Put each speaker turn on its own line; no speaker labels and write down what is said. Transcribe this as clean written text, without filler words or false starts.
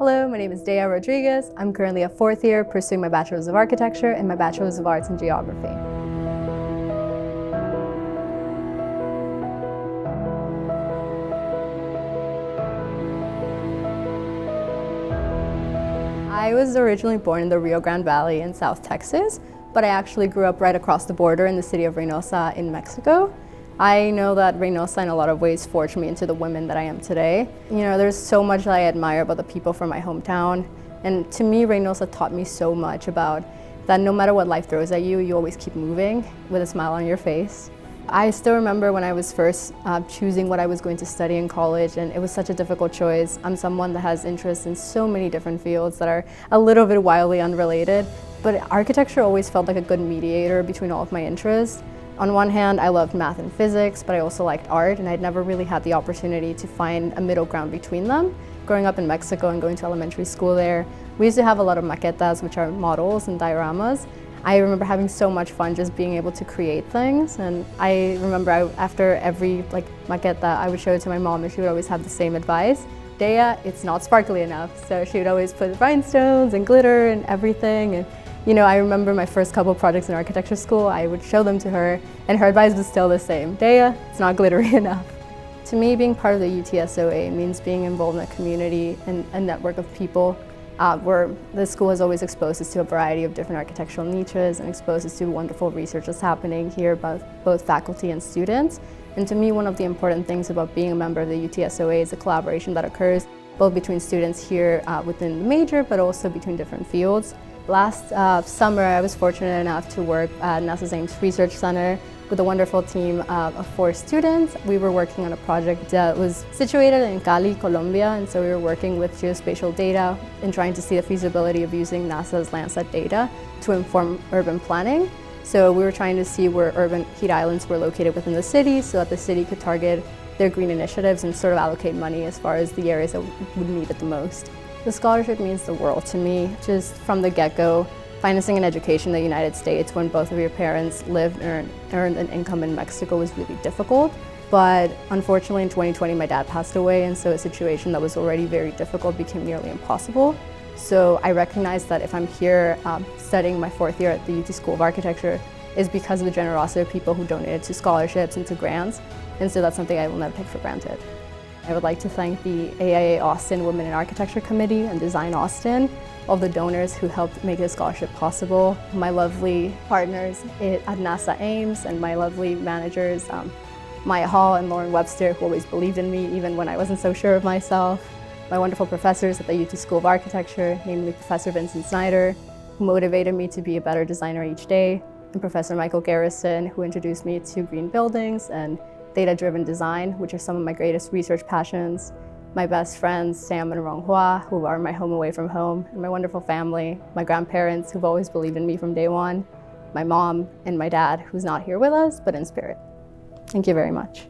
Hello, my name is Deyanira Rodriguez. I'm currently a fourth year pursuing my Bachelor's of Architecture and my Bachelor's of Arts in Geography. I was originally born in the Rio Grande Valley in South Texas, but I actually grew up right across the border in the city of Reynosa in Mexico. I know that Reynosa in a lot of ways forged me into the woman that I am today. You know, there's so much that I admire about the people from my hometown. And to me, Reynosa taught me so much about that no matter what life throws at you, you always keep moving with a smile on your face. I still remember when I was first choosing what I was going to study in college, and it was such a difficult choice. I'm someone that has interests in so many different fields that are a little bit wildly unrelated, but architecture always felt like a good mediator between all of my interests. On one hand, I loved math and physics, but I also liked art, and I'd never really had the opportunity to find a middle ground between them. Growing up in Mexico and going to elementary school there, we used to have a lot of maquetas, which are models and dioramas. I remember having so much fun just being able to create things, and I remember after every maqueta, I would show it to my mom, and she would always have the same advice. Deya, it's not sparkly enough. So she would always put rhinestones and glitter and everything. And you know, I remember my first couple projects in architecture school, I would show them to her, and her advice was still the same. Deya, it's not glittery enough. To me, being part of the UTSOA means being involved in a community and a network of people where the school has always exposed us to a variety of different architectural niches and exposed us to wonderful research that's happening here by both faculty and students. And to me, one of the important things about being a member of the UTSOA is the collaboration that occurs both between students here within the major, but also between different fields. Last summer, I was fortunate enough to work at NASA's Ames Research Center with a wonderful team of 4 students. We were working on a project that was situated in Cali, Colombia, and so we were working with geospatial data and trying to see the feasibility of using NASA's Landsat data to inform urban planning. So we were trying to see where urban heat islands were located within the city so that the city could target their green initiatives and sort of allocate money as far as the areas that would need it the most. The scholarship means the world to me. Just from the get-go, financing an education in the United States when both of your parents lived and earned an income in Mexico was really difficult. But unfortunately in 2020 my dad passed away, and so a situation that was already very difficult became nearly impossible. So I recognize that if I'm here studying my 4th year at the UT School of Architecture is because of the generosity of people who donated to scholarships and to grants, and so that's something I will never take for granted. I would like to thank the AIA Austin Women in Architecture Committee and Design Austin, all the donors who helped make this scholarship possible, my lovely partners at NASA Ames, and my lovely managers, Maya Hall and Lauren Webster, who always believed in me even when I wasn't so sure of myself. My wonderful professors at the UT School of Architecture, namely Professor Vincent Snyder, who motivated me to be a better designer each day, and Professor Michael Garrison, who introduced me to green buildings and data-driven design, which are some of my greatest research passions. My best friends, Sam and Rong Hua, who are my home away from home, and my wonderful family, my grandparents, who've always believed in me from day one, my mom, and my dad, who's not here with us, but in spirit. Thank you very much.